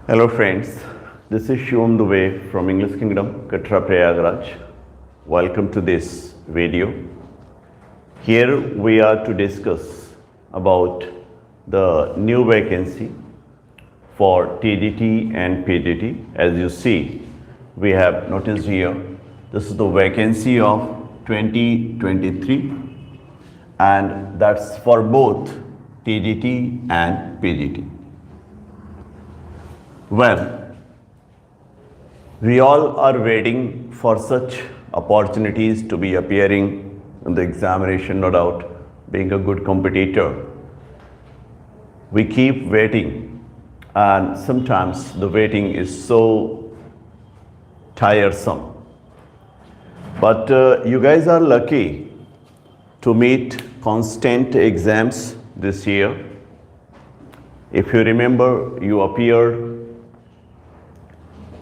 Hello friends, this is Shivam Dubey from English Kingdom, Katra Prayagraj. Welcome to this video. Here we are to discuss about the new vacancy for TGT and PGT. As you see, we have noticed here, this is the vacancy of 2023 and that's for both TGT and PGT. Well, we all are waiting for such opportunities to be appearing in the examination, no doubt, being a good competitor. We keep waiting and sometimes the waiting is so tiresome. But you guys are lucky to meet constant exams this year. If you remember, you appeared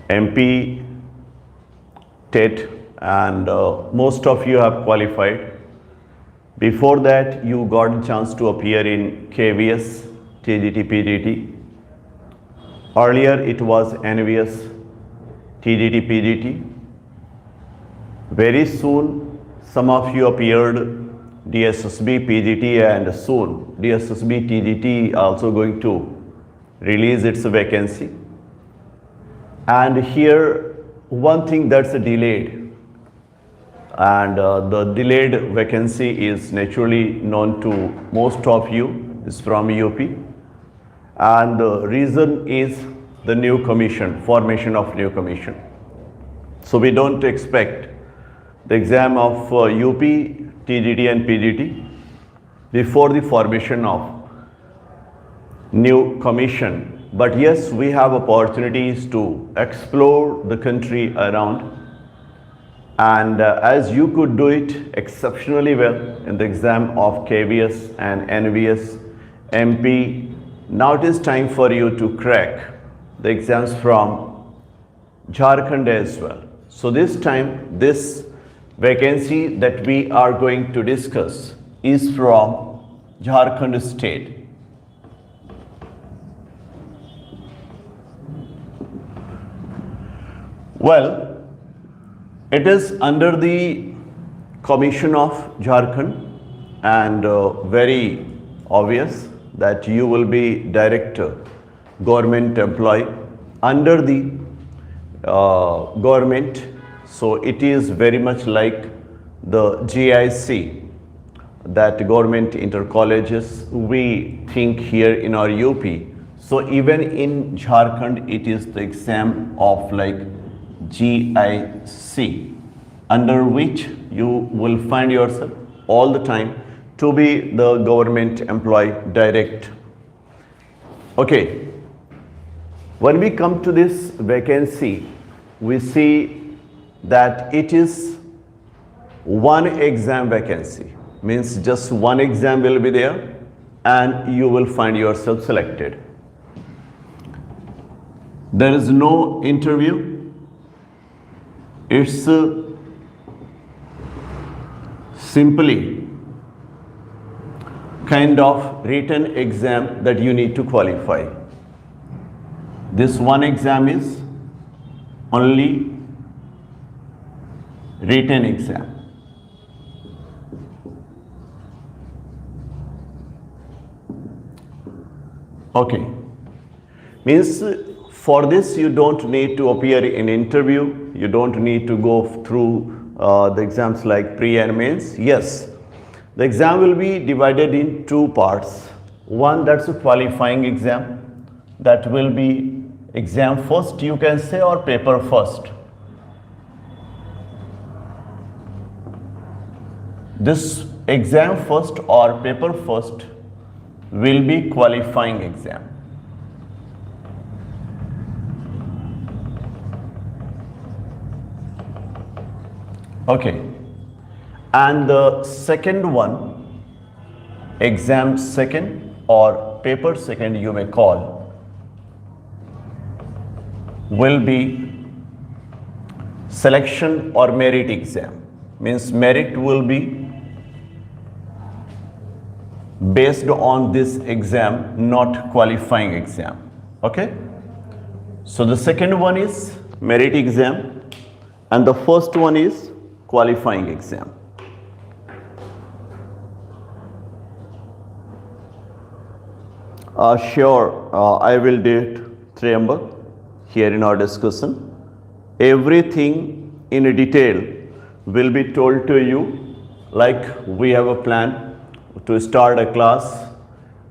MP, TET, and most of you have qualified. Before that, you got a chance to appear in KVS, TGT, PGT. Earlier, it was NVS, TGT, PGT. Very soon, some of you appeared DSSB, PGT, and soon DSSB, TGT also going to release its vacancy. And here, one thing that's delayed, and the delayed vacancy is naturally known to most of you, is from UP. And the reason is the new commission, formation of new commission. So we don't expect the exam of UP, TGT and PGT before the formation of new commission. But yes, we have opportunities to explore the country around, and as you could do it exceptionally well in the exam of KVS and NVS, MP, now it is time for you to crack the exams from Jharkhand as well. So this time, this vacancy that we are going to discuss is from Jharkhand state. Well, it is under the Commission of Jharkhand, and very obvious that you will be direct government employee under the government. So it is very much like the GIC, that government inter colleges we think here in our UP. So even in Jharkhand, it is the exam of like GIC, under which you will find yourself all the time to be the government employee direct. Okay, when we come to this vacancy, we see that it is one exam vacancy, means just one exam will be there and you will find yourself selected. There is no interview. It's simply kind of written exam that you need to qualify. This one exam is only written exam. Okay, means for this you don't need to appear in interview, you don't need to go through the exams like pre and mains. Yes, the exam will be divided in two parts. One, that's a qualifying exam, that will be exam first you can say, or paper first. This exam first or paper first will be qualifying exam. Okay, and the second one, exam second or paper second you may call, will be selection or merit exam. Means merit will be based on this exam, not qualifying exam. Okay, So the second one is merit exam and the first one is qualifying exam. Sure, I will do it, Triambak, here in our discussion. Everything in detail will be told to you, like we have a plan to start a class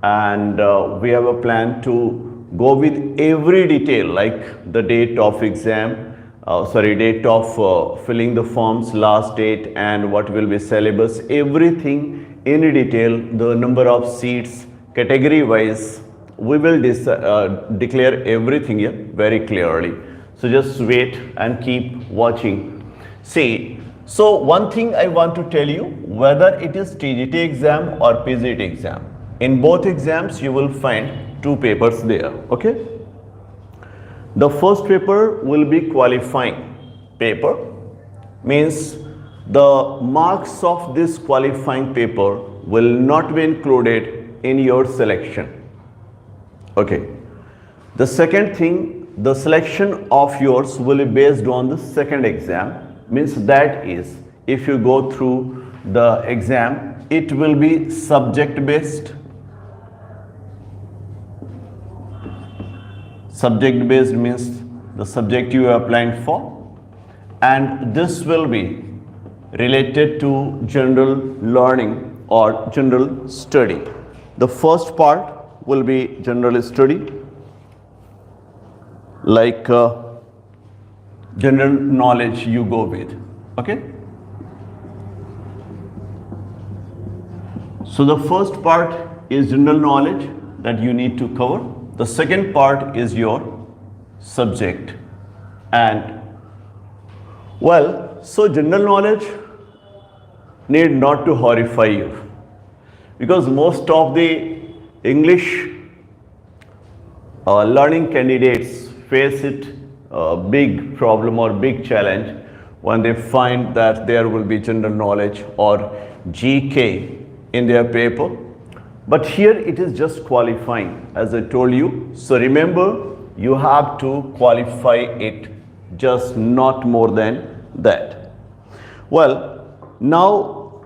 and we have a plan to go with every detail, like the date of exam, date of filling the forms, last date, and what will be syllabus, everything in detail, the number of seats, category wise, we will declare everything here very clearly. So just wait and keep watching. See, so one thing I want to tell you, whether it is TGT exam or PGT exam, in both exams you will find two papers there, okay? The first paper will be qualifying paper, means the marks of this qualifying paper will not be included in your selection, okay? The second thing, the selection of yours will be based on the second exam, means that is, if you go through the exam, it will be subject based. Subject based means the subject you are applying for, and this will be related to general learning or general study. The first part will be general study, like general knowledge you go with, okay? So the first part is general knowledge that you need to cover. The second part is your subject. And well, so general knowledge need not to horrify you, because most of the English learning candidates face it a big problem or big challenge when they find that there will be general knowledge or GK in their paper. But here it is just qualifying, as I told you. So remember, you have to qualify it, just not more than that. Well, now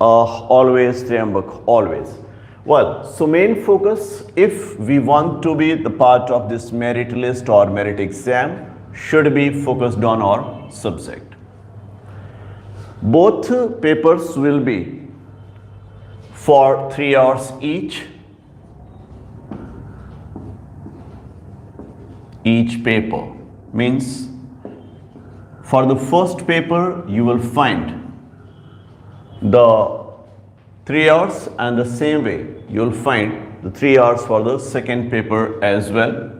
always Triambak, always. Well, so main focus, if we want to be the part of this merit list or merit exam, should be focused on our subject. Both papers will be for 3 hours each. Each paper means for the first paper you will find the 3 hours, and the same way you will find the 3 hours for the second paper as well.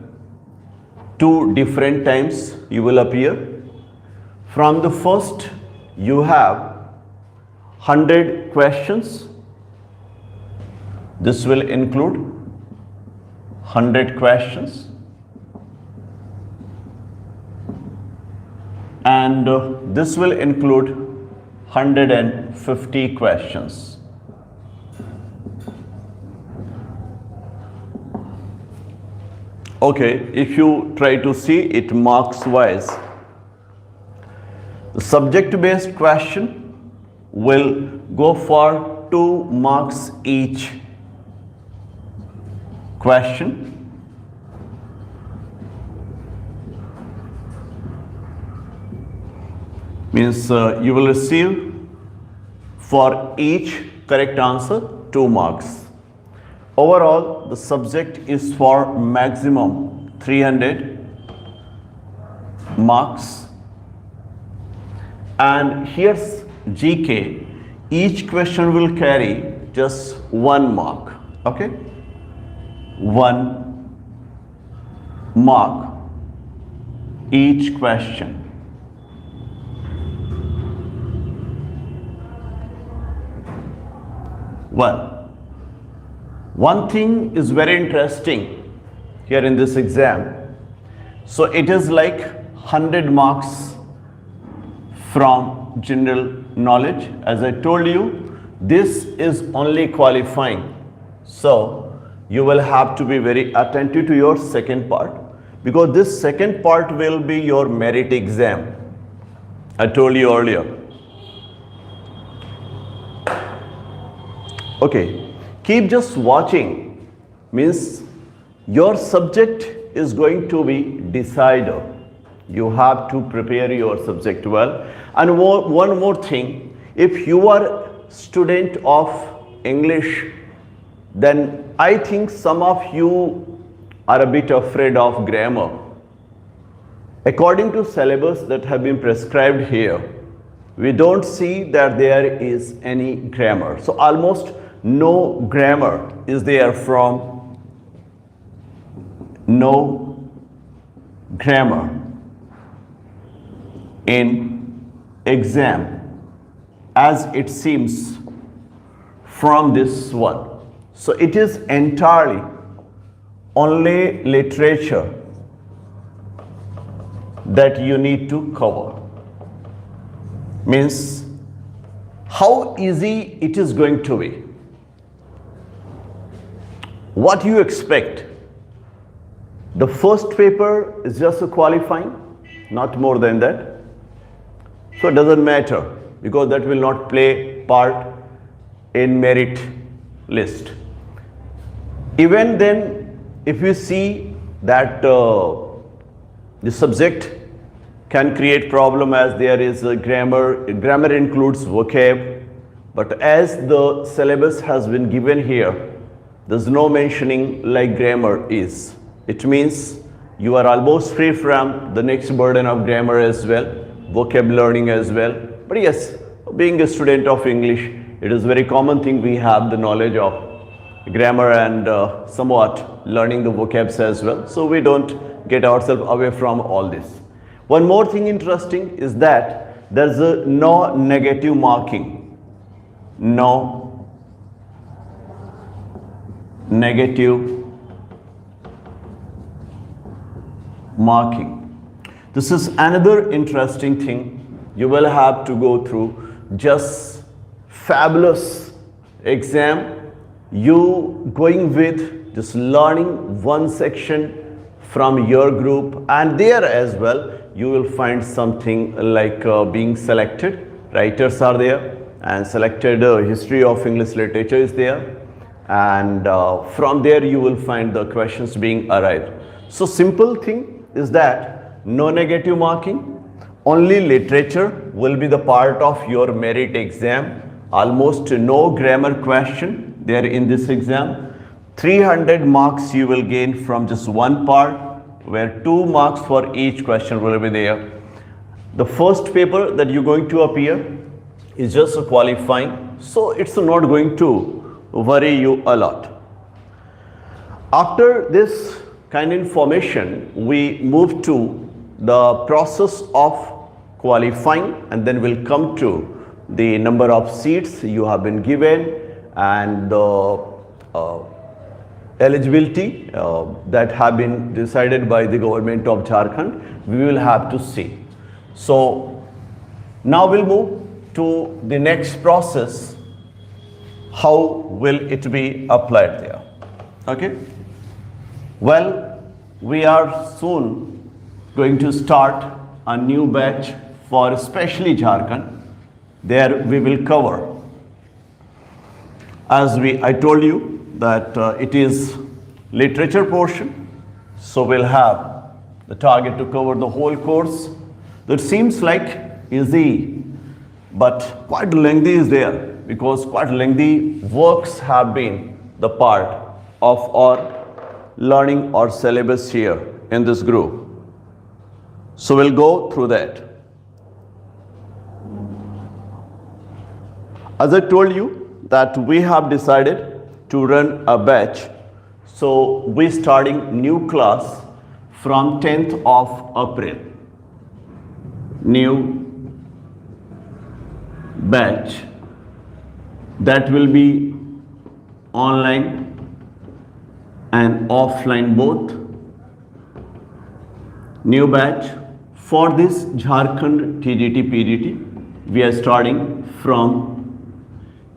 2 different times you will appear. From the first you have 100 questions. This will include 100 questions, and this will include 150 questions. Okay, if you try to see it marks wise, the subject based question will go for 2 marks each question. Means you will receive for each correct answer 2 marks. Overall, the subject is for maximum 300 marks. And here's GK. Each question will carry just 1 mark, okay? 1 mark each question. Well, one thing is very interesting here in this exam. So it is like 100 marks from general knowledge. As I told you, this is only qualifying. So you will have to be very attentive to your second part. because this second part will be your merit exam. I told you earlier. Okay, keep just watching, means your subject is going to be decider. You have to prepare your subject well. And one more thing, if you are student of English, then I think some of you are a bit afraid of grammar. According to syllabus that have been prescribed here, we don't see that there is any grammar. So almost no grammar is there from no grammar in exam as it seems from this one. So it is entirely only literature that you need to cover. Means how easy it is going to be. What you expect? The first paper is just a qualifying, not more than that. So it doesn't matter because that will not play part in merit list. Even then, if you see that the subject can create problem as there is a grammar includes vocab, but as the syllabus has been given here, there's no mentioning like grammar is. It means you are almost free from the next burden of grammar as well, vocab learning as well. But yes, being a student of English, it is very common thing we have the knowledge of grammar and somewhat learning the vocabs as well. So we don't get ourselves away from all this. One more thing interesting is that there's a no negative marking. No negative marking. This is another interesting thing you will have to go through. Just fabulous exam. You going with just learning one section from your group, and there as well you will find something like being selected. Writers are there and selected history of English literature is there, and from there you will find the questions being arrived. So simple thing is that no negative marking, only literature will be the part of your merit exam. Almost no grammar question there in this exam. 300 marks you will gain from just one part, where 2 marks for each question will be there. The first paper that you're going to appear is just a qualifying, so it's not going to worry you a lot. After this kind of information, we move to the process of qualifying, and then we'll come to the number of seats you have been given and the eligibility that have been decided by the government of Jharkhand. We will have to see. So now we'll move to the next process. How will it be applied there? Okay. Well, we are soon going to start a new batch for especially Jharkhand. There we will cover, as I told you that it is literature portion, so we'll have the target to cover the whole course. That seems like easy, but quite lengthy is there, because quite lengthy works have been the part of our learning or syllabus here in this group. So we'll go through that. As I told you that we have decided to run a batch. So we're starting new class from 10th of April. New batch that will be online and offline both. New batch for this Jharkhand TGT PGT. We are starting from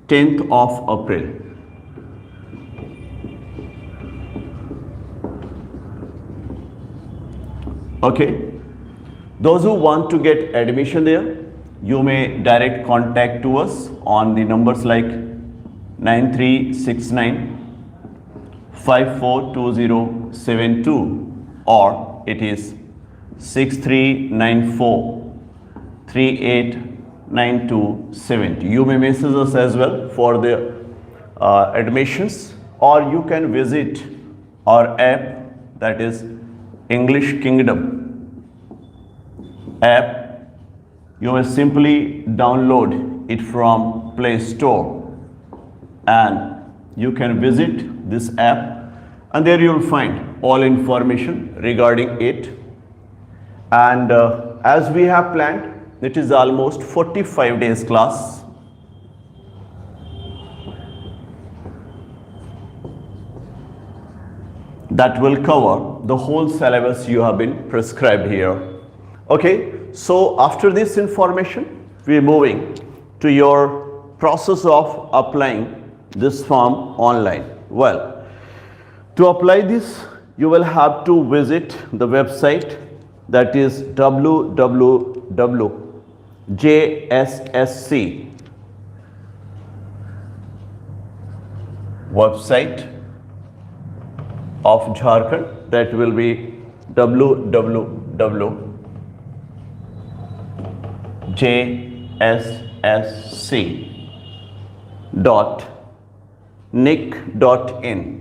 10th of April. Okay. Those who want to get admission there, you may direct contact to us on the numbers like 9369 542072 or it is 6394 389270. You may message us as well for the admissions, or you can visit our app, that is English Kingdom app. You may simply download it from Play Store and you can visit this app, and there you will find all information regarding it. And as we have planned, it is almost 45 days class. That will cover the whole syllabus you have been prescribed here. Okay, so after this information, we are moving to your process of applying this form online. Well, to apply this, you will have to visit the website, that is www.jssc website of Jharkhand, that will be www.jssc.nic.in.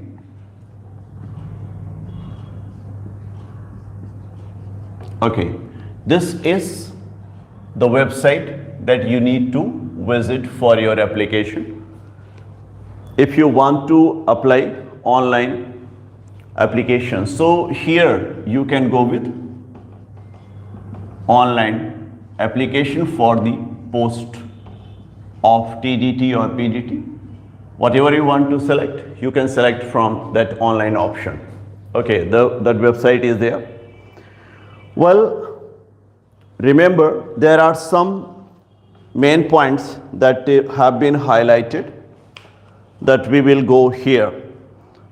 Okay, this is the website that you need to visit for your application. If you want to apply online application, so here you can go with online application for the post of TGT or PGT. Whatever you want to select, you can select from that online option. Okay, that website is there. Well, remember, there are some main points that have been highlighted that we will go here.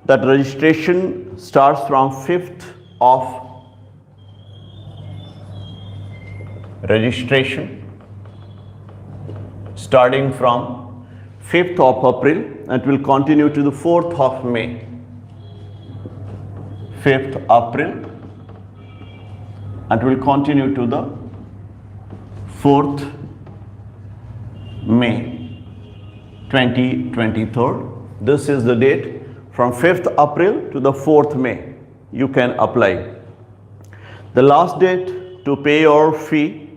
That registration starts from 5th of registration, starting from 5th of April and will continue to the 4th of May. 5th April and will continue to the 4th May 2023. This is the date. From 5th April to the 4th May, you can apply. The last date to pay your fee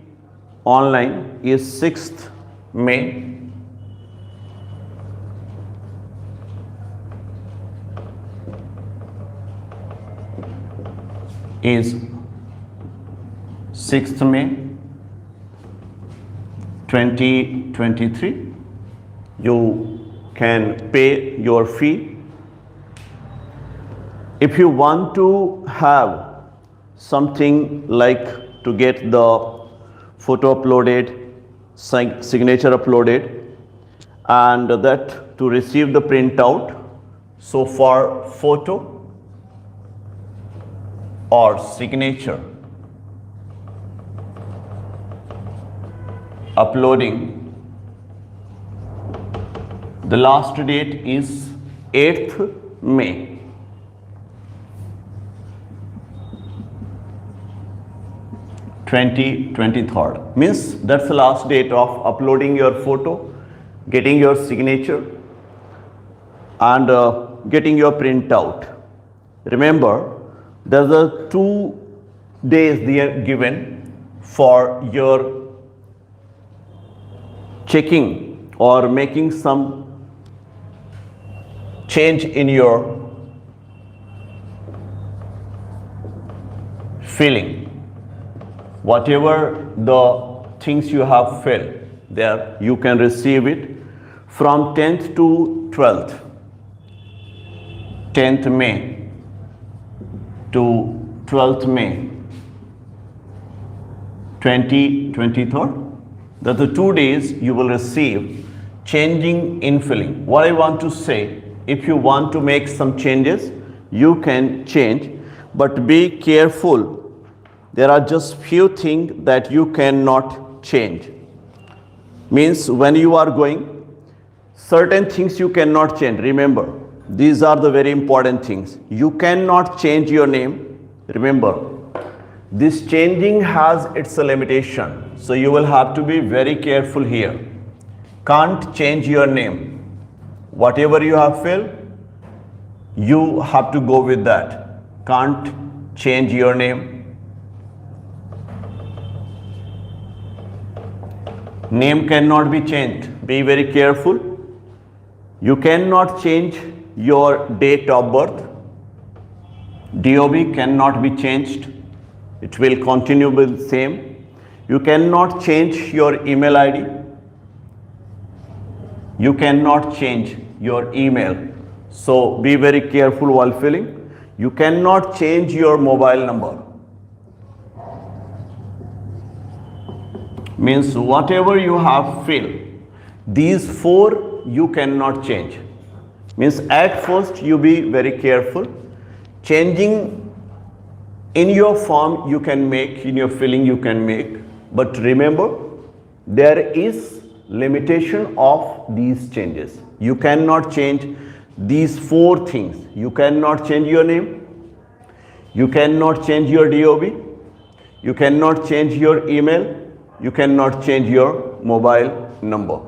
online is 6th May. Is 6th May 2023. You can pay your fee. If you want to have something like to get the photo uploaded, signature uploaded, and that to receive the printout, so for photo or signature uploading, the last date is 8th May. 2023, means that's the last date of uploading your photo, getting your signature and getting your printout. Remember, there's a 2 days they are given for your checking or making some change in your filling. Whatever the things you have filled there, you can receive it from 10th to 12th, 10th May to 12th May 2023. That's the 2 days you will receive changing in filling. What I want to say, if you want to make some changes, you can change, but be careful there are just few things that you cannot change. Means when you are going, certain things you cannot change. Remember, these are the very important things. You cannot change your name. Remember, this changing has its limitation. So you will have to be very careful here. Can't change your name. Whatever you have filled, you have to go with that. Can't change your name. Name cannot be changed. Be very careful. You cannot change your date of birth. DOB cannot be changed. It will continue with the same. You cannot change your email ID. You cannot change your email. So be very careful while filling. You cannot change your mobile number. Means whatever you have filled, these four you cannot change. Means at first you be very careful. Changing in your form you can make, in your filling you can make, but remember there is limitation of these changes. You cannot change these four things. You cannot change your name, you cannot change your DOB, you cannot change your email, you cannot change your mobile number.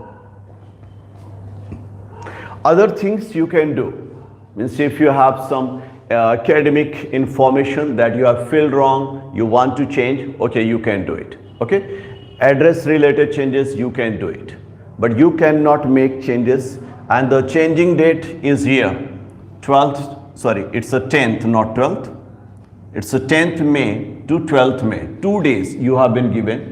Other things you can do, means if you have some academic information that you have filled wrong, you want to change, okay, you can do it. Okay, address related changes you can do it, but you cannot make changes. And the changing date is here 12th, sorry, it's a 10th, not 12th. It's a 10th May to 12th May. 2 days you have been given.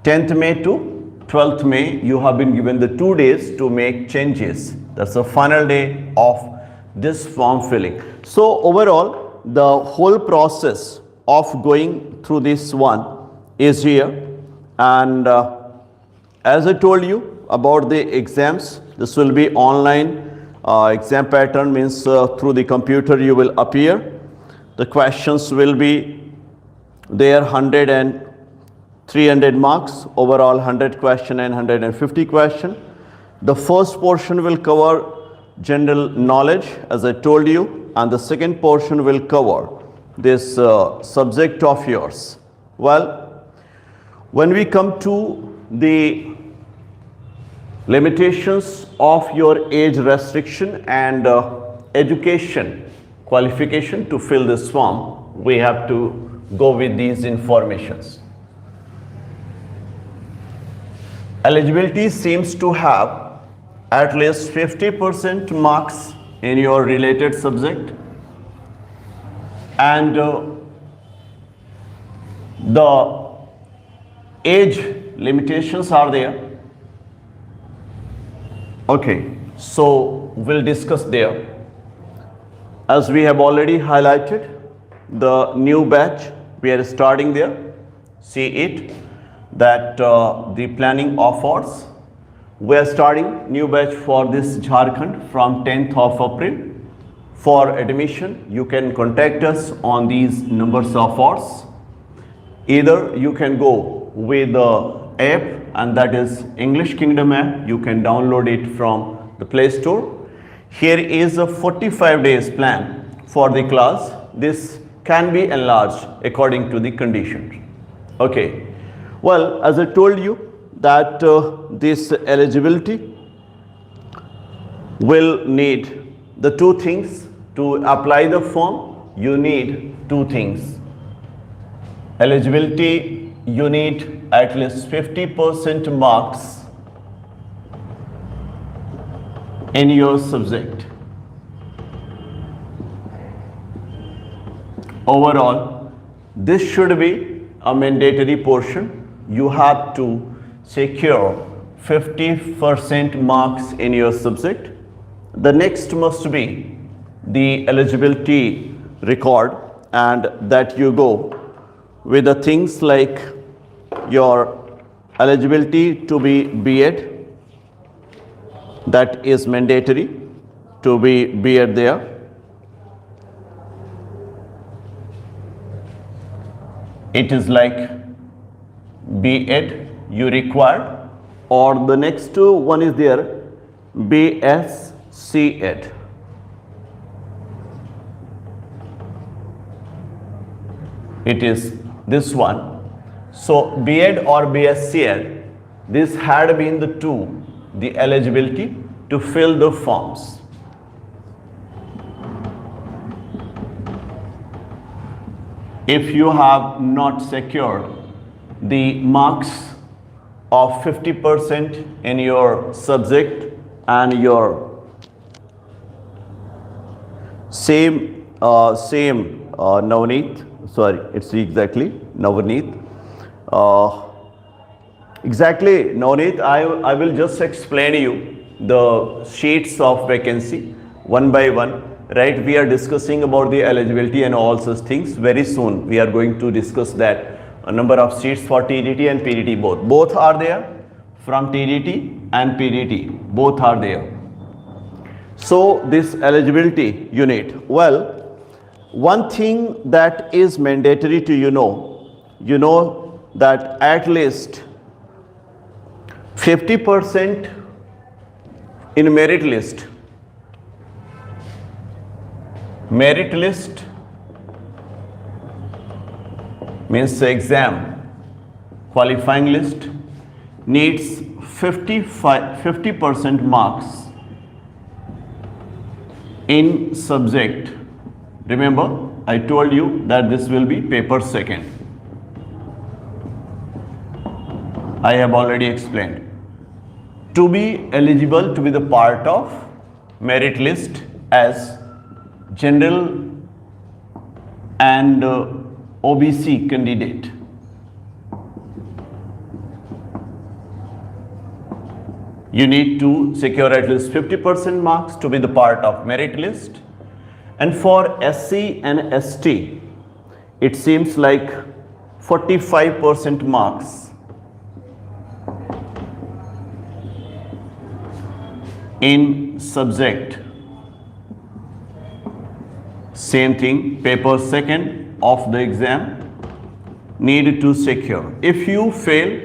10th May to 12th May, you have been given the 2 days to make changes. That's the final day of this form filling. So overall, the whole process of going through this one is here. And as I told you about the exams, this will be online exam pattern, means through the computer you will appear. The questions will be there, 100 and 300 marks, overall 100 question and 150 question. The first portion will cover general knowledge, as I told you, and the second portion will cover this subject of yours. Well, when we come to the limitations of your age restriction and education qualification to fill this form, we have to go with these informations. Eligibility seems to have at least 50% marks in your related subject, and the age limitations are there. Okay, so we'll discuss there. As we have already highlighted, the new batch, we are starting there. See it, that the planning offers. We are starting new batch for this Jharkhand from 10th of April. For admission, you can contact us on these numbers of ours. Either you can go with the app, and that is English Kingdom app. You can download it from the Play Store. Here is a 45 days plan for the class. This can be enlarged according to the conditions. Okay. Well, as I told you that this eligibility will need the two things. To apply the form, you need two things. Eligibility, you need at least 50% marks in your subject. Overall, this should be a mandatory portion. You have to secure 50% marks in your subject. The next must be the eligibility record, and that you go with the things like your eligibility to be B.Ed, that is mandatory to be B.Ed there. it is like B.Ed you required, or the next one is there, B.Sc.Ed. It is this one. So B.Ed or B.Sc.Ed, this had been the eligibility to fill the forms. If you have not secured the marks of 50% in your subject and your same Navneet, sorry, it's exactly Navneet. Exactly, Navneet, I will just explain you the sheets of vacancy one by one. Right, we are discussing about the eligibility and all such things. Very soon we are going to discuss that. A number of seats for TGT and PGT both are there. From TGT and PGT both are there. So this eligibility unit, well, one thing that is mandatory to you know that at least 50% in merit list means exam qualifying list needs 50% marks in subject. Remember, I told you that this will be paper second. I have already explained. To be eligible to be the part of merit list as general and OBC candidate, you need to secure at least 50% marks to be the part of merit list. And for SC and ST, it seems like 45% marks in subject. Same thing, paper second of the exam need to secure. If you fail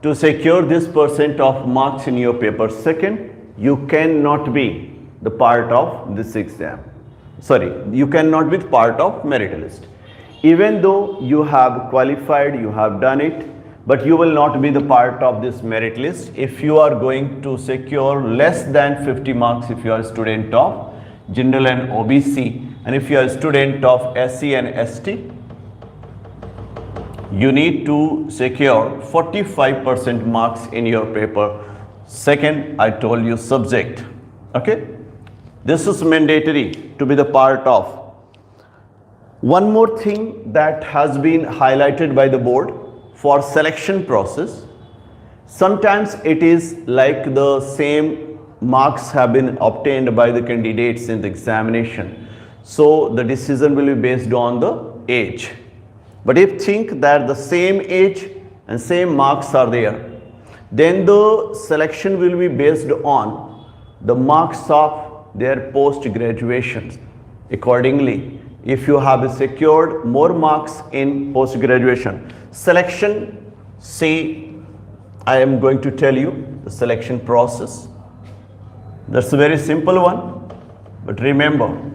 to secure this percent of marks in your paper second, you cannot be the part of this exam. Sorry, you cannot be part of merit list. Even though you have qualified, you have done it, but you will not be the part of this merit list if you are going to secure less than 50 marks if you are a student of general and OBC, and if you are a student of SC and ST, you need to secure 45% marks in your paper second, I told you, subject. Okay, this is mandatory to be the part of. One more thing that has been highlighted by the board for selection process, sometimes it is like the same marks have been obtained by the candidates in the examination, so the decision will be based on the age. But if think that the same age and same marks are there, then the selection will be based on the marks of their post graduations. Accordingly, if you have secured more marks in post graduation selection, say I am going to tell you the selection process. That's a very simple one, but remember,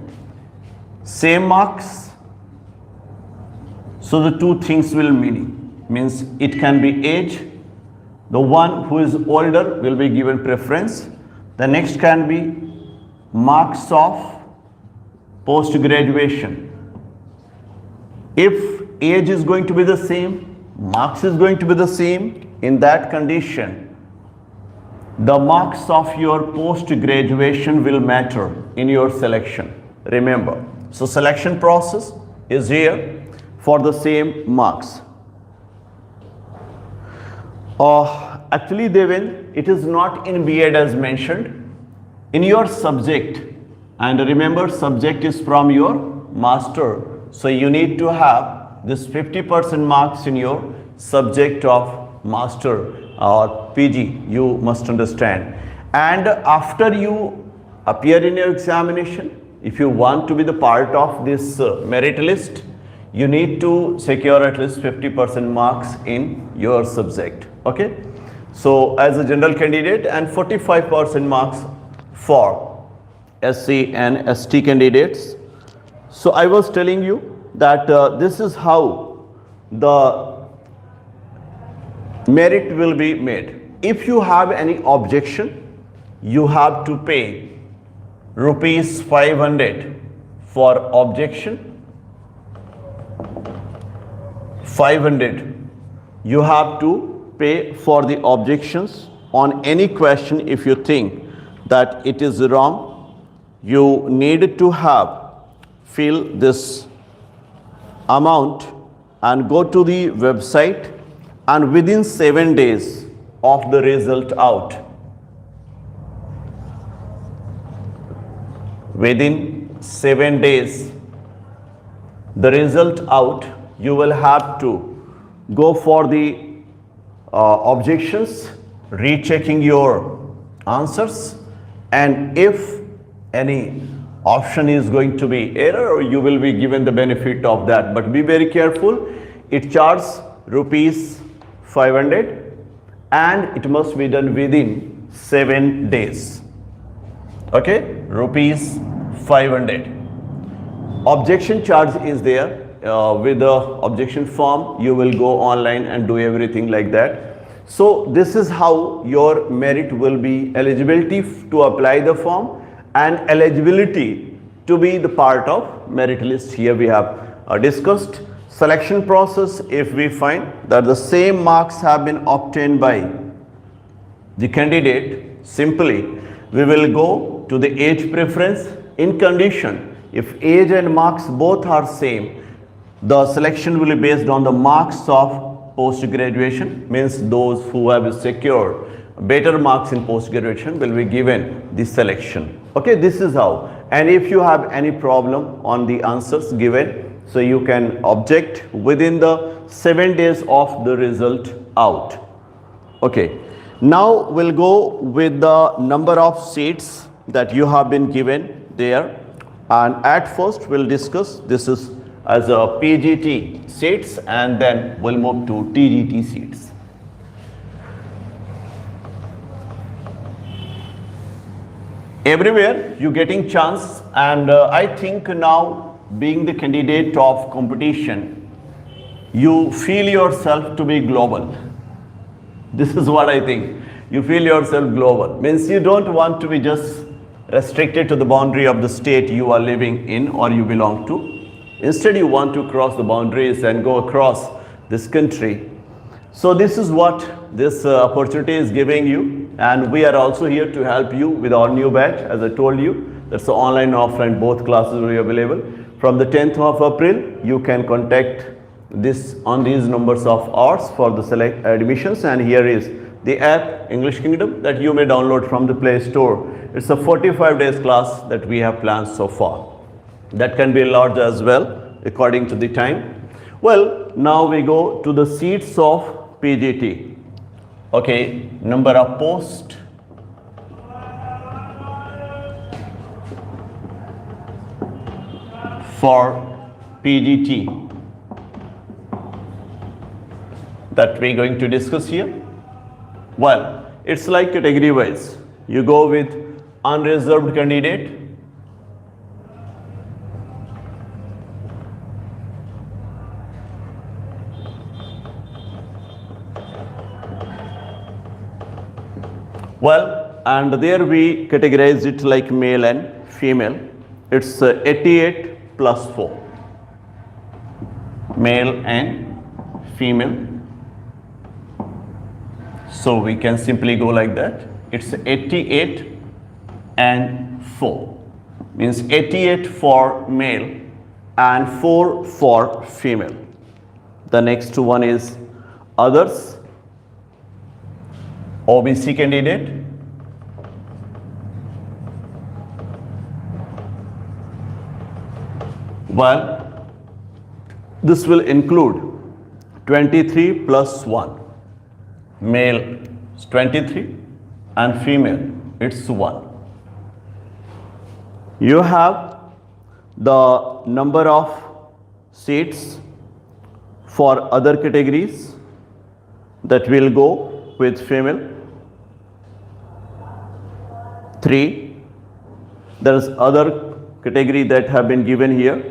same marks, so the two things will means it can be age. The one who is older will be given preference. The next can be marks of post graduation. If age is going to be the same, marks is going to be the same, in that condition the marks of your post graduation will matter in your selection. Remember, so selection process is here for the same marks. Actually, Devin, it is not in B.Ed as mentioned. In your subject, and remember, subject is from your master, so you need to have this 50% marks in your subject of master or PG, you must understand. And after you appear in your examination, if you want to be the part of this merit list, you need to secure at least 50% marks in your subject. Okay, so as a general candidate, and 45% marks for SC and ST candidates. So I was telling you that this is how the merit will be made. If you have any objection, you have to pay rupees 500 for objection. 500 you have to pay for the objections on any question. If you think that it is wrong, you need to fill this amount and go to the website, and within 7 days of the result out, within 7 days the result out, you will have to go for the objections, rechecking your answers, and if any option is going to be error, you will be given the benefit of that. But be very careful, it charges rupees 500 and it must be done within 7 days. Okay, rupees 500. Objection charge is there. With the objection form, you will go online and do everything like that. So this is how your merit will be: eligibility to apply the form and eligibility to be the part of merit list. Here we have discussed selection process. If we find that the same marks have been obtained by the candidate, simply we will go to the age preference. In condition, if age and marks both are same, the selection will be based on the marks of post graduation, means those who have secured better marks in post graduation will be given the selection. Okay, this is how. And if you have any problem on the answers given, so you can object within the 7 days of the result out. Okay, now we'll go with the number of seats that you have been given there, and at first we'll discuss this is as a PGT seats, and then we'll move to TGT seats. Everywhere you getting chance, and I think now being the candidate of competition, you feel yourself to be global. This is what I think. You feel yourself global, means you don't want to be just restricted to the boundary of the state you are living in or you belong to. Instead, you want to cross the boundaries and go across this country. So this is what this opportunity is giving you, and we are also here to help you with our new batch. As I told you, that's the online, offline, both classes will be available. From the 10th of April, you can contact this on these numbers of ours for the select admissions, and here is the app English Kingdom that you may download from the Play Store. It's a 45 days class that we have planned so far. That can be large as well according to the time. Well, now we go to the seats of PGT. Okay, number of posts. For PGT that we're going to discuss here. Well, it's like category wise. You go with unreserved candidate, well, and there we categorize it like male and female. It's 88 plus 4, male and female. So we can simply go like that. It's 88 and 4, means 88 for male and 4 for female. The next one is others, OBC candidate. Well, this will include 23 plus 1. Male is 23 and female it's 1. You have the number of seats For other categories, that will go with female. 3. There is other category that have been given here.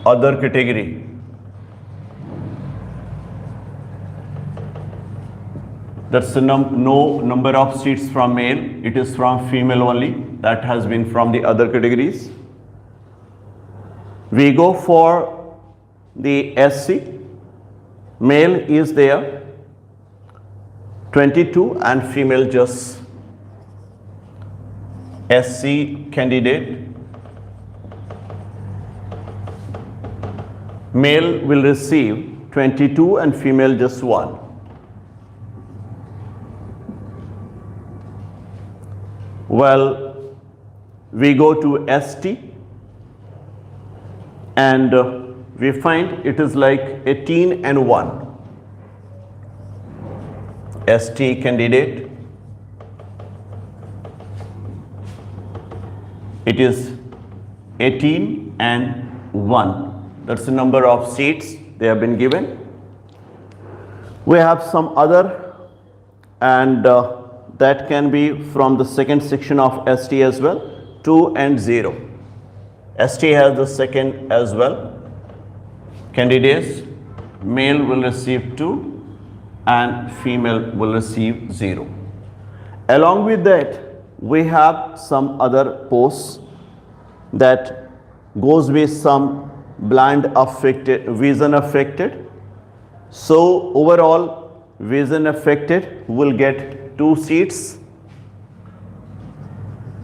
Other category. That's the no number of seats from male. It is from female only. That has been from the other categories. We go for the SC. Male is there 22 and female just SC candidate. Male will receive 22 and female just 1. Well, we go to ST and we find it is like 18 and 1. ST candidate, it is 18 and 1. That's the number of seats they have been given. We have some other, and that can be from the second section of ST as well, 2 and 0. ST has the second as well. Candidates, male will receive 2 and female will receive 0. Along with that, we have some other posts that goes with some blind affected, vision affected. So overall, vision affected will get 2 seats.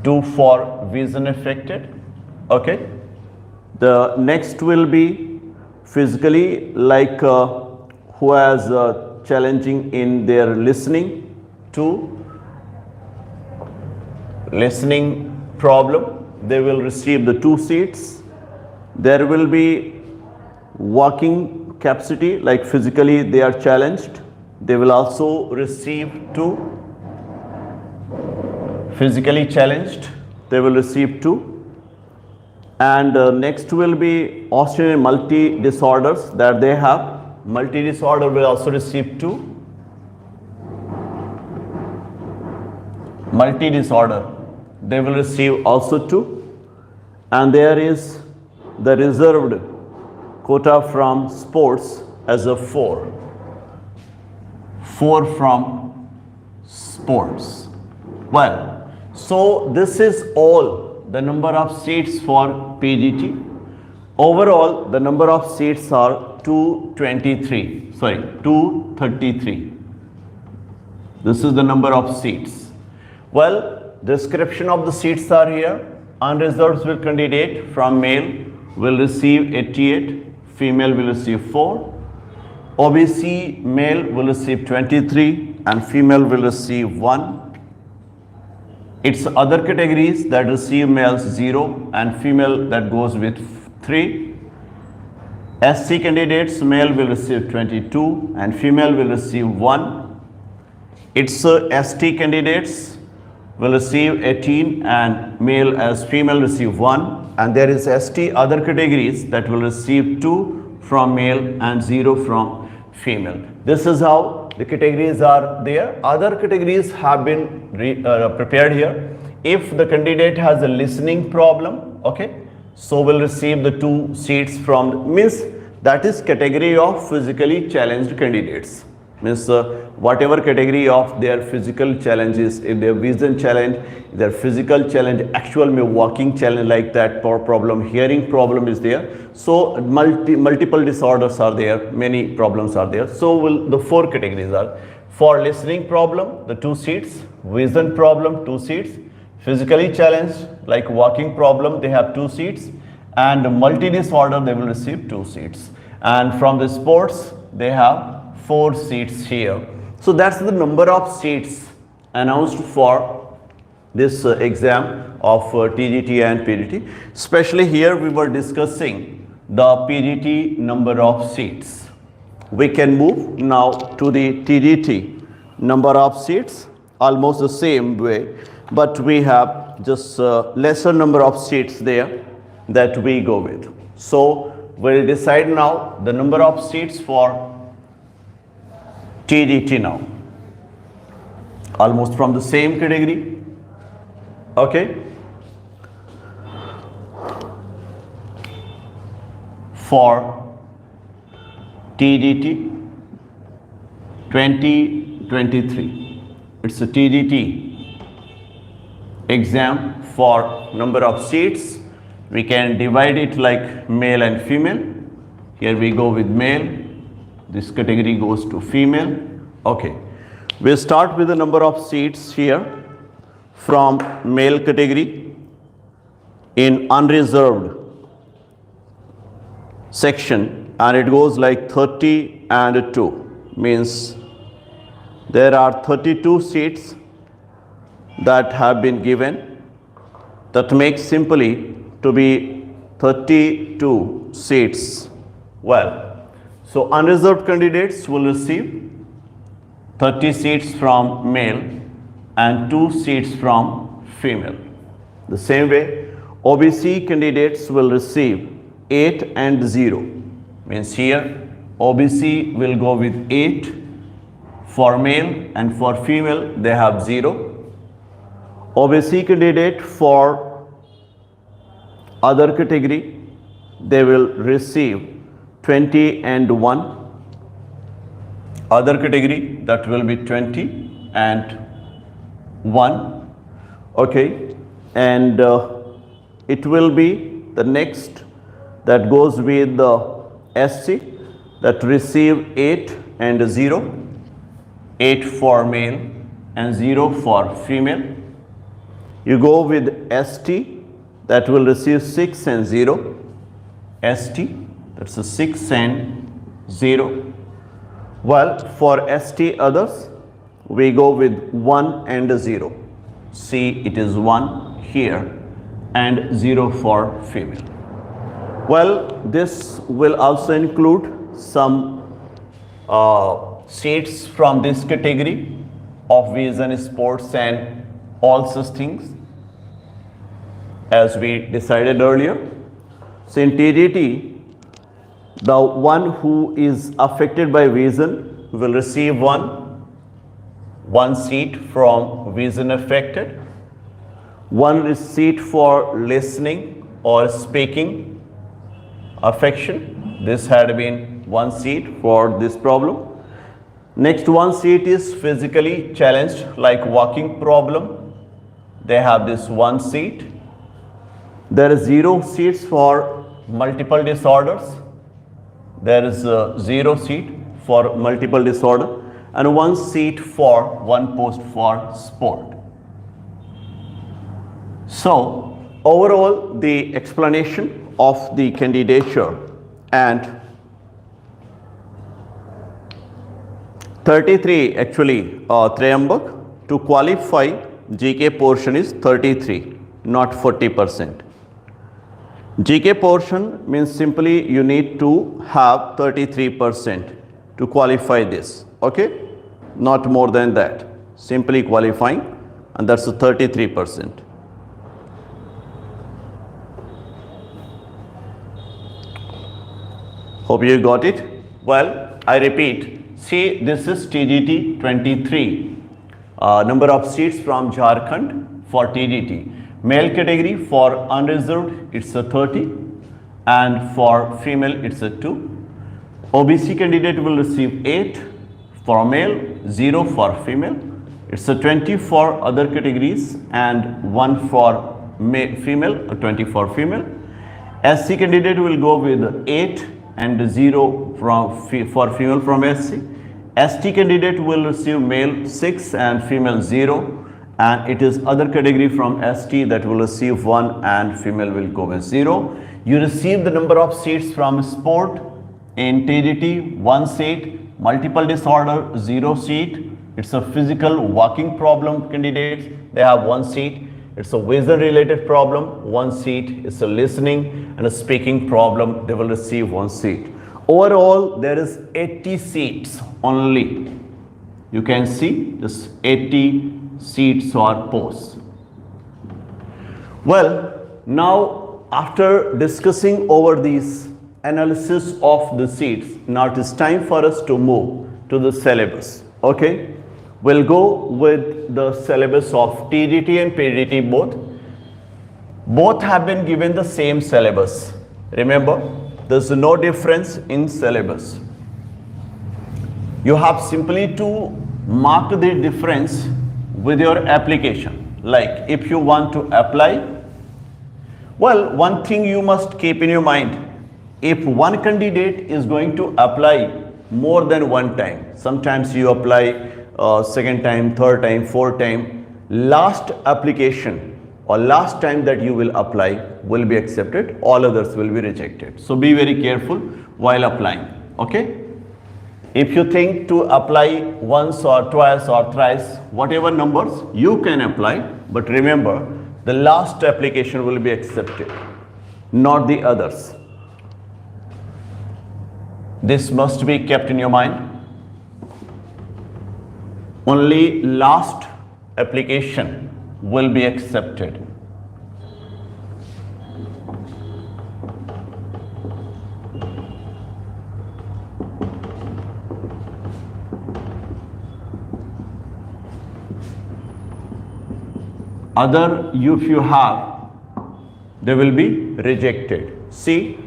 2 for vision affected. Okay. The next will be physically, like who has challenging in their listening, 2 listening problem, they will receive the 2 seats. There will be walking capacity, like physically they are challenged, they will also receive 2. Physically challenged, they will receive 2. And next will be Austrian multi disorders that they have. Multi disorder will also receive 2. Multi disorder, they will receive also 2. And there is the reserved quota from sports as a 4. 4 from sports. Well, so this is all the number of seats for PGT. Overall, the number of seats are 233. This is the number of seats. Well, description of the seats are here. Unreserved will candidate from male will receive 88, female will receive 4. OBC male will receive 23 and female will receive 1. It's other categories that receive males 0 and female that goes with 3. SC candidates, male will receive 22 and female will receive 1. It's ST candidates will receive 18 and male as female receive 1. And there is ST other categories that will receive 2 from male and 0 from female. This is how the categories are there. Other categories have been prepared here. If the candidate has a listening problem, okay, so will receive the 2 seats from, means that is category of physically challenged candidates. Means whatever category of their physical challenges, if their vision challenge, their physical challenge, actual walking challenge like that, power problem, hearing problem is there. So multiple disorders are there, many problems are there. So the 4 categories are for listening problem, the 2 seats, vision problem 2 seats, physically challenged like walking problem, they have 2 seats, and multi disorder they will receive 2 seats. And from the sports they have 4 seats here. So that's the number of seats announced for this exam of TGT and PGT. Especially here we were discussing the PGT number of seats. We can move now to the TGT number of seats, almost the same way, but we have just lesser number of seats there that we go with. So we'll decide now the number of seats for TGT now. Almost from the same category. Okay. For TGT 2023, it's a TGT exam. For number of seats, we can divide it like male and female. Here we go with male, this category goes to female. Okay, we'll start with the number of seats here from male category in unreserved section, and it goes like 30 and 2, means there are 32 seats that have been given. That makes simply to be 32 seats. Well, so unreserved candidates will receive 30 seats from male and 2 seats from female. The same way, OBC candidates will receive 8 and 0. Means here OBC will go with 8 for male, and for female they have 0. OBC candidate for other category, they will receive 20 and 1. Other category, that will be 20 and 1. Okay, and it will be the next that goes with the SC, that receive 8 and 0. 8 for male and 0 for female. You go with ST, that will receive 6 and 0. ST, that's a 6 and 0. Well, for ST others, we go with 1 and 0. See, it is 1 here and 0 for female. Well, this will also include some seats from this category of vision, sports and all such things, as we decided earlier. So in TGT, the one who is affected by vision will receive one seat from vision affected, one seat for listening or speaking affection. This had been one seat for this problem. Next, one seat is physically challenged, like walking problem. They have this one seat. There is 0 seats for multiple disorders. There is 0 seat for multiple disorder, and 1 seat for 1 post for sport. So overall, the explanation of the candidature and 33 actually Triambak, to qualify GK portion is 33, not 40%. GK portion means simply you need to have 33% to qualify this. Okay, not more than that, simply qualifying, and that's a 33%. Hope you got it. Well, I repeat, see, this is TGT 23, number of seats from Jharkhand for TGT. Male category for unreserved, it's a 30, and for female it's a 2. OBC candidate will receive 8 for male, 0 for female. It's a 20 for other categories and 1 for female, 20 for female. SC candidate will go with 8 and 0 for female from SC. ST candidate will receive male 6 and female 0, and it is other category from ST that will receive 1 and female will go with 0. You receive the number of seats from sport in TGT, 1 seat, multiple disorder 0 seat. It's a physical walking problem candidates, they have 1 seat. It's a vision related problem, 1 seat. It's a listening and a speaking problem, they will receive 1 seat. Overall, there is 80 seats only. You can see this 80 seats or posts. Well, now after discussing over these analysis of the seats, now it is time for us to move to the syllabus. Okay, we'll go with the syllabus of TGT and PGT both. Both have been given the same syllabus. Remember, there's no difference in syllabus. You have simply to mark the difference with your application. Like if you want to apply, well, one thing you must keep in your mind, if one candidate is going to apply more than one time, sometimes you apply second time, third time, fourth time, last application or last time that you will apply will be accepted, all others will be rejected. So be very careful while applying. Okay. If you think to apply once or twice or thrice, whatever numbers you can apply, but remember the last application will be accepted, not the others. This must be kept in your mind. Only last application will be accepted. Other, if you have, they will be rejected. See,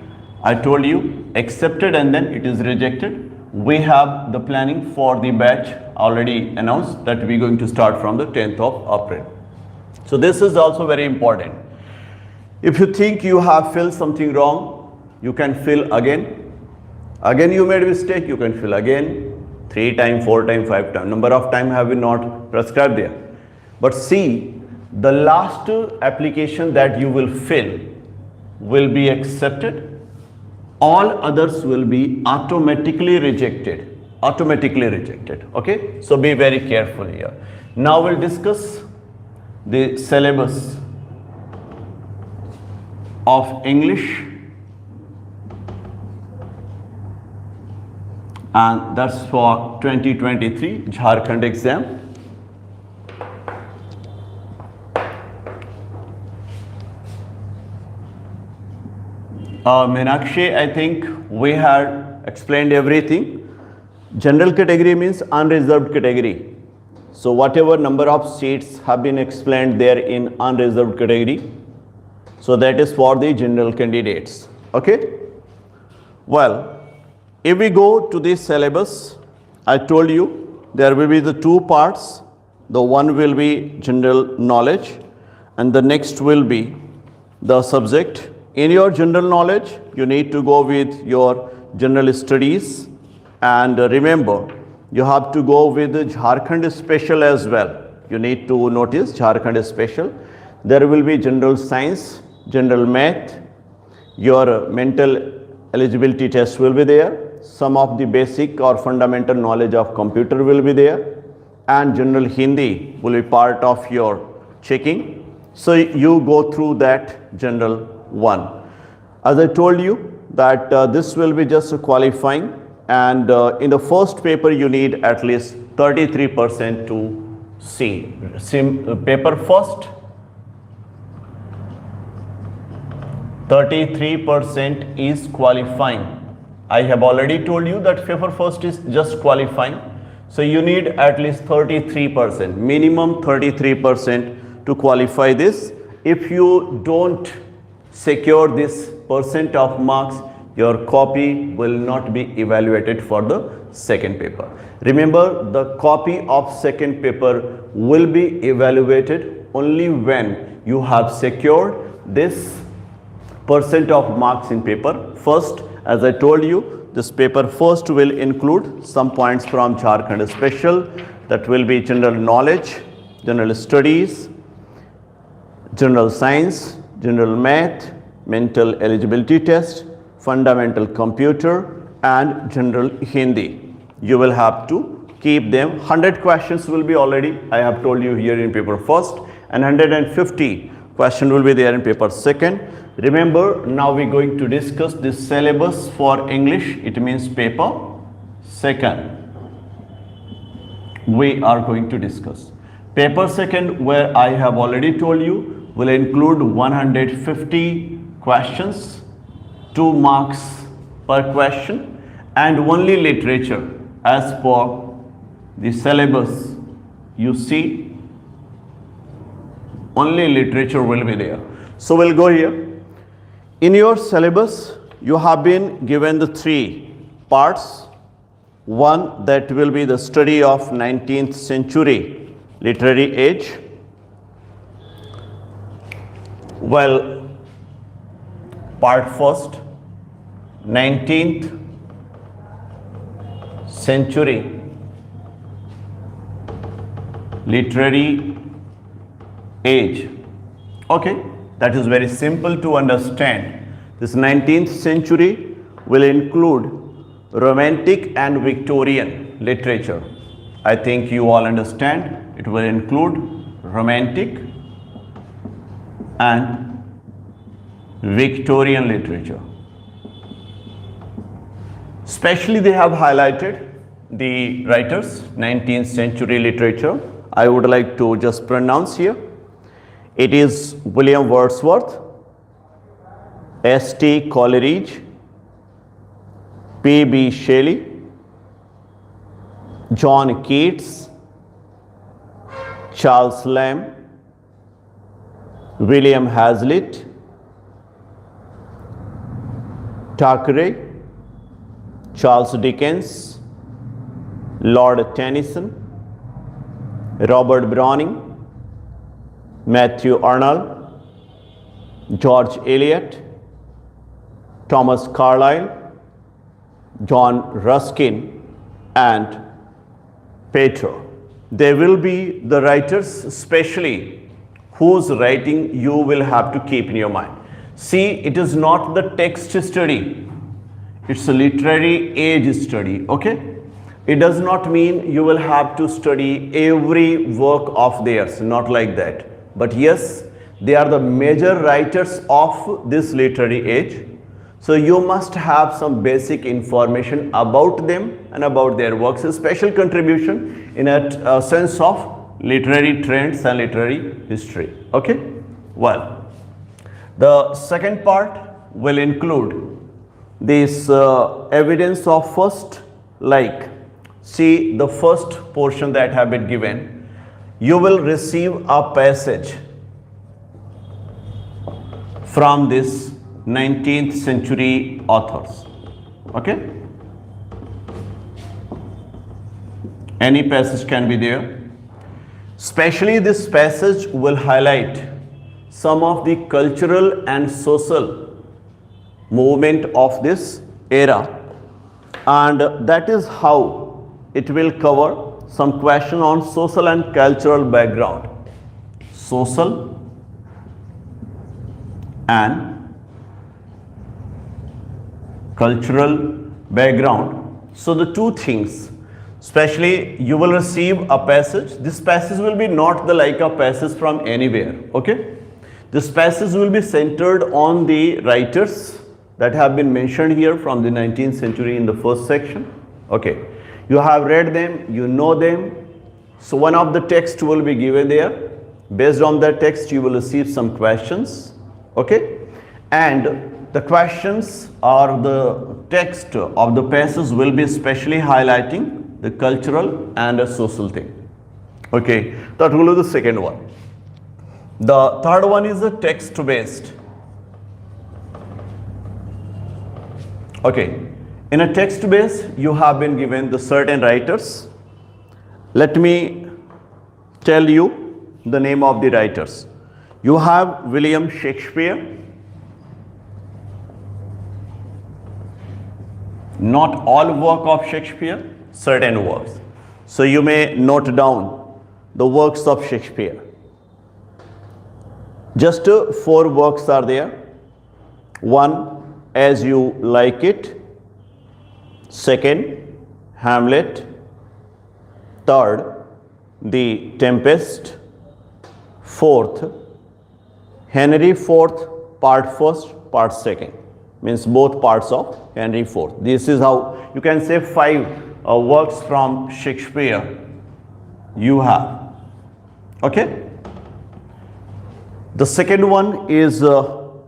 I told you accepted and then it is rejected. We have the planning for the batch already announced that we are going to start from the 10th of April. So this is also very important. If you think you have filled something wrong, you can fill again. Again you made a mistake, you can fill again. 3 times, 4 times, 5 times. Number of times have we not prescribed there. But see, the last application that you will fill will be accepted. All others will be automatically rejected. Automatically rejected. Okay. So be very careful here. Now we'll discuss the syllabus of English, and that's for 2023 Jharkhand exam. Meenakshi, I think we had explained everything. General category means unreserved category. So whatever number of seats have been explained there in unreserved category, so that is for the general candidates. Okay. Well, if we go to this syllabus, I told you there will be the two parts. The one will be general knowledge and the next will be the subject. In your general knowledge, you need to go with your general studies, and remember, you have to go with the Jharkhand special as well. You need to notice Jharkhand special. There will be general science, general math, your mental eligibility test will be there. Some of the basic or fundamental knowledge of computer will be there, and general Hindi will be part of your checking. So you go through that general one. As I told you that this will be just a qualifying, and in the first paper you need at least 33% to see. Paper first, 33% is qualifying. I have already told you that paper first is just qualifying. So you need at least 33%, minimum 33% to qualify this. If you don't secure this percent of marks, your copy will not be evaluated for the second paper. Remember, the copy of second paper will be evaluated only when you have secured this percent of marks in paper first. As I told you, this paper first will include some points from Jharkhand special, that will be general knowledge, general studies, general science, general math, mental eligibility test, fundamental computer, and general Hindi. You will have to keep them. 100 questions will be already, I have told you, here in paper first, and 150 question will be there in paper second. Remember, now we are going to discuss the syllabus for English. It means paper second. We are going to discuss paper second, where I have already told you will include 150 questions, 2 marks per question, and only literature as per the syllabus. You see, only literature will be there. So we'll go here. In your syllabus, you have been given the 3 parts. One, that will be the study of 19th century literary age. Well, part first, 19th century literary age. Okay, that is very simple to understand. This 19th century will include Romantic and Victorian literature. I think you all understand. It will include Romantic and Victorian literature. Especially they have highlighted the writers, 19th century literature. I would like to just pronounce here. It is William Wordsworth, S.T. Coleridge, P.B. Shelley, John Keats, Charles Lamb, William Hazlitt, Thackeray, Charles Dickens, Lord Tennyson, Robert Browning, Matthew Arnold, George Eliot, Thomas Carlyle, John Ruskin, and Pater. They will be the writers, especially whose writing you will have to keep in your mind. See, it is not the text study, it's a literary age study, okay? It does not mean you will have to study every work of theirs, not like that. But yes, they are the major writers of this literary age. So you must have some basic information about them and about their works, a special contribution in a sense of literary trends and literary history. Okay? Well, the second part will include this evidence of first, like, see the first portion that have been given. You will receive a passage from this 19th century authors. Okay? Any passage can be there. Especially this passage will highlight some of the cultural and social movement of this era, and that is how it will cover some question on social and cultural background. Social and cultural background. So the two things, especially you will receive a passage. This passage will be not the like a passage from anywhere, okay? This passage will be centered on the writers that have been mentioned here from the 19th century in the first section, okay? You have read them, you know them. So one of the text will be given there. Based on that text, you will receive some questions, okay? And the questions or the text of the passage will be specially highlighting the cultural and the social thing. Okay, that will be the second one. The third one is the text based. Okay, in a text base you have been given the certain writers. Let me tell you the name of the writers. You have William Shakespeare. Not all work of Shakespeare, certain works. So you may note down the works of Shakespeare. Just 4 works are there. 1, As You Like It. 2nd, Hamlet. 3rd, The Tempest. 4th, Henry IV, part 1st, part 2nd. Means both parts of Henry IV. This is how you can say 5 works from Shakespeare you have. Okay? The second one is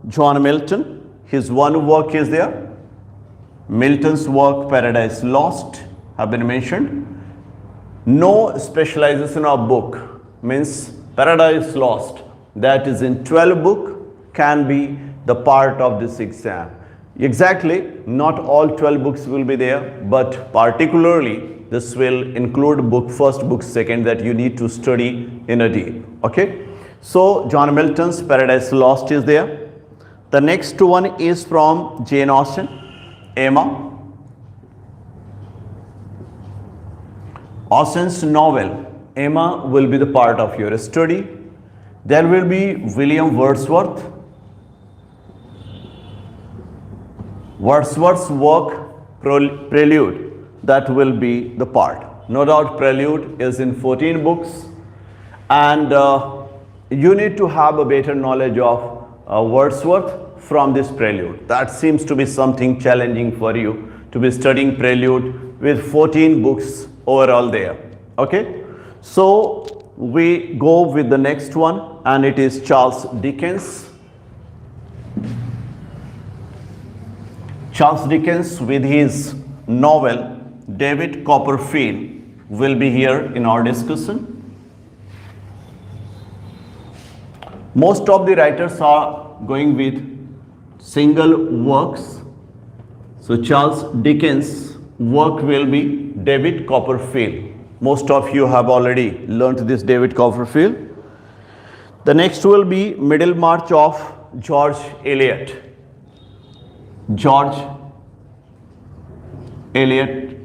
John Milton, his one work is there. Milton's work Paradise Lost have been mentioned. No specialization of book means Paradise Lost, that is in 12 book, can be the part of this exam. Exactly, not all 12 books will be there, but particularly this will include book first, book second that you need to study in a deep. Okay, so John Milton's Paradise Lost is there. The next one is from Jane Austen, Emma. Austen's novel Emma will be the part of your study. There will be William Wordsworth's work Prelude, that will be the part. No doubt Prelude is in 14 books, and you need to have a better knowledge of Wordsworth from this Prelude. That seems to be something challenging for you to be studying Prelude with 14 books overall there. Okay, so we go with the next one, and it is Charles Dickens. Charles Dickens with his novel David Copperfield will be here in our discussion. Most of the writers are going with single works. So Charles Dickens' work will be David Copperfield. Most of you have already learnt this David Copperfield. The next will be Middlemarch of George Eliot. George Eliot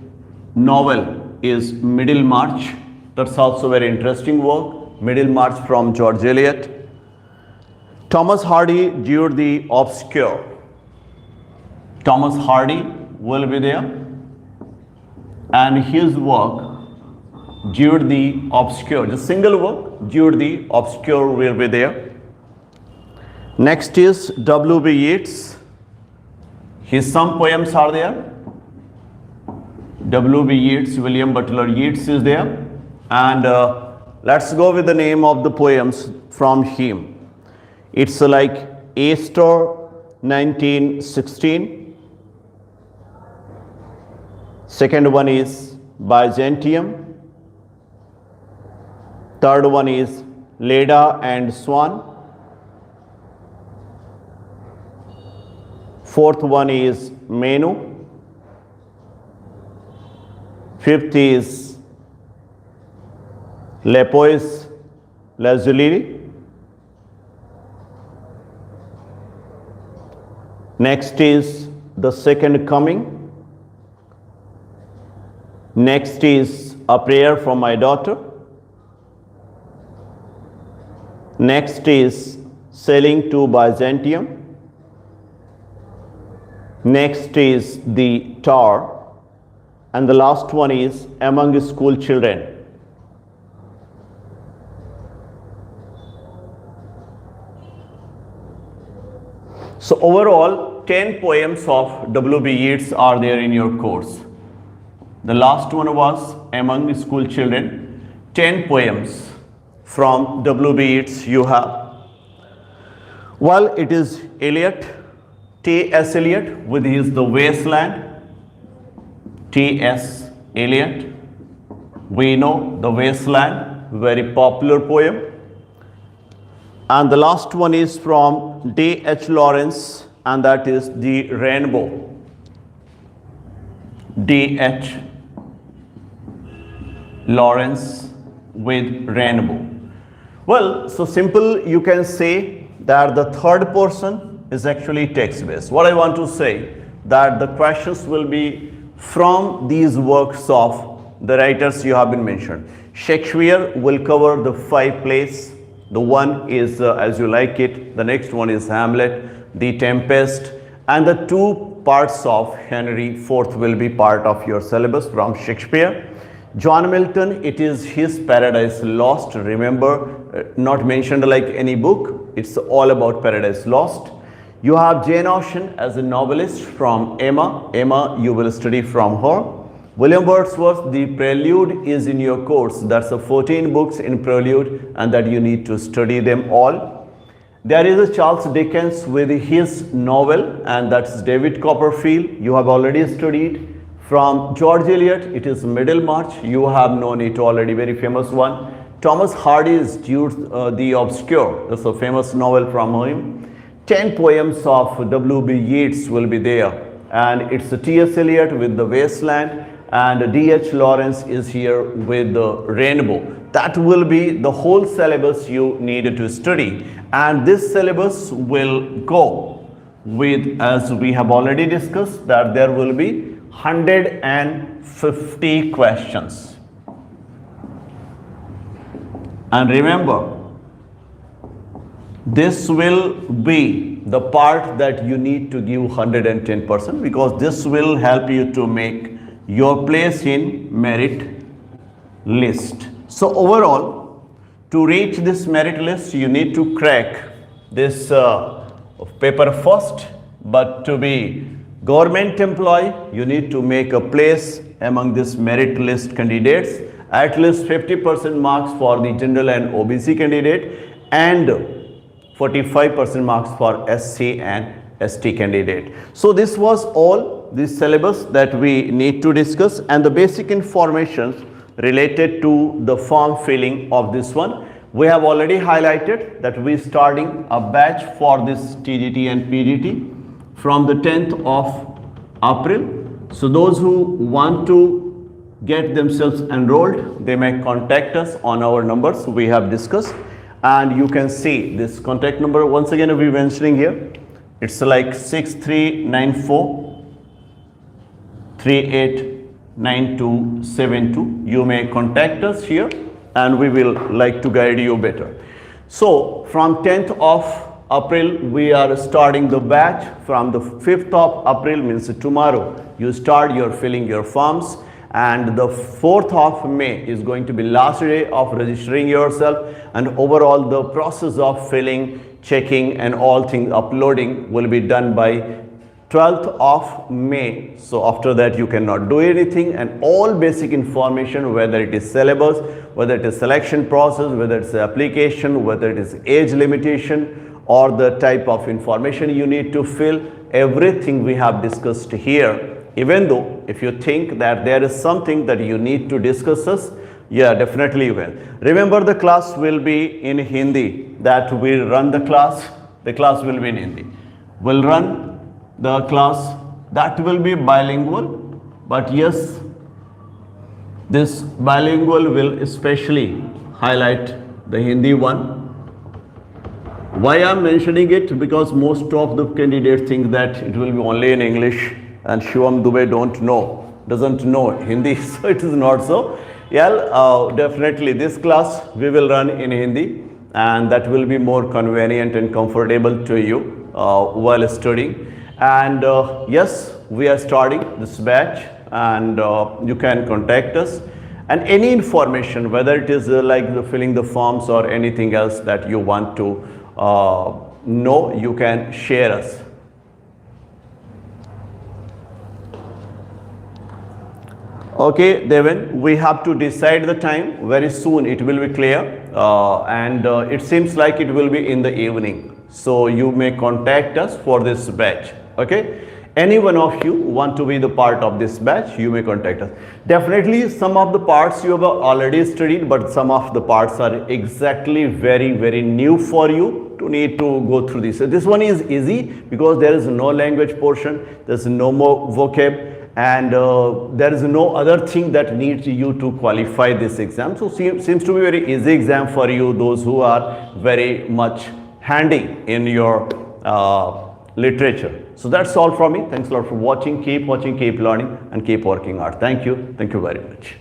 novel is Middlemarch. That's also very interesting work. Middlemarch from George Eliot. Thomas Hardy, Jude the Obscure. Thomas Hardy will be there, and his work Jude the Obscure, the single work Jude the Obscure will be there. Next is W.B. Yeats. His some poems are there. W.B. Yeats, William Butler Yeats is there, and let's go with the name of the poems from him. It's like Easter 1916. Second one is Byzantium. Third one is Leda and Swan. Fourth one is Menu. Fifth is Lepois Lazuli. Next is The Second Coming. Next is A Prayer for My Daughter. Next is Sailing to Byzantium. Next is The Tower. And the last one is Among School Children. So overall, 10 poems of W.B. Yeats are there in your course. The last one was Among School Children. 10 poems from W.B. Yeats you have. Well, it is Eliot, T.S. Eliot with his The Wasteland. T.S. Eliot, we know The Wasteland, very popular poem. And the last one is from D.H. Lawrence, and that is The Rainbow. D.H. Lawrence with Rainbow. Well, so simple, you can say that the third portion is actually text-based. What I want to say that the questions will be from these works of the writers you have been mentioned. Shakespeare will cover the 5 plays. The one is As You Like It. The next one is Hamlet, The Tempest, and the 2 parts of Henry IV will be part of your syllabus from Shakespeare. John Milton, it is his Paradise Lost. Remember, not mentioned like any book. It's all about Paradise Lost. You have Jane Austen as a novelist from Emma. Emma, you will study from her. William Wordsworth, the Prelude is in your course. That's the 14 books in Prelude, and that you need to study them all. There is a Charles Dickens with his novel, and that's David Copperfield. You have already studied. From George Eliot, it is Middlemarch. You have known it already, very famous one. Thomas Hardy's Jude the Obscure. That's a famous novel from him. 10 poems of W.B. Yeats will be there. And it's a T.S. Eliot with The Wasteland, and D.H. Lawrence is here with The Rainbow. That will be the whole syllabus you need to study. And this syllabus will go with, as we have already discussed, that there will be 150 questions. And remember, this will be the part that you need to give 110%, because this will help you to make your place in merit list. So overall, to reach this merit list, you need to crack this paper first, but to be government employee, you need to make a place among this merit list candidates, at least 50% marks for the general and OBC candidate, and 45% marks for SC and ST candidate. So this was all the syllabus that we need to discuss, and the basic information related to the form filling of this one. We have already highlighted that we are starting a batch for this TGT and PGT from the 10th of April. So those who want to get themselves enrolled, they may contact us on our numbers we have discussed, and you can see this contact number once again we are mentioning here. It's like 6394 389272. You may contact us here and we will like to guide you better. So from 10th of April, we are starting the batch. From the 5th of April, means tomorrow, you start your filling your forms, and the 4th of May is going to be last day of registering yourself, and overall the process of filling, checking and all things uploading will be done by 12th of May. So after that you cannot do anything, and all basic information, whether it is syllabus, whether it is selection process, whether it's application, whether it is age limitation, or the type of information you need to fill, everything we have discussed here. Even though if you think that there is something that you need to discuss us, yeah, definitely you can. Remember, the class will be in Hindi, that will run the class will be in Hindi. We'll run the class that will be bilingual, but yes, this bilingual will especially highlight the Hindi one. Why I am mentioning it? Because most of the candidates think that it will be only in English, and Shivam Dubey doesn't know Hindi, so it is not so. Yeah, definitely this class we will run in Hindi, and that will be more convenient and comfortable to you while studying. And yes, we are starting this batch, and you can contact us, and any information, whether it is like filling the forms or anything else that you want to know, you can share us. Okay, Devin, we have to decide the time. Very soon it will be clear, and it seems like it will be in the evening. So you may contact us for this batch. Okay, any one of you want to be the part of this batch, you may contact us. Definitely some of the parts you have already studied, but some of the parts are exactly very new for you to need to go through this. So this one is easy because there is no language portion, there is no more vocab, and there is no other thing that needs you to qualify this exam. So seems to be very easy exam for you, those who are very much handy in your literature. So that's all from me. Thanks a lot for watching. Keep watching, keep learning, and keep working hard. Thank you very much.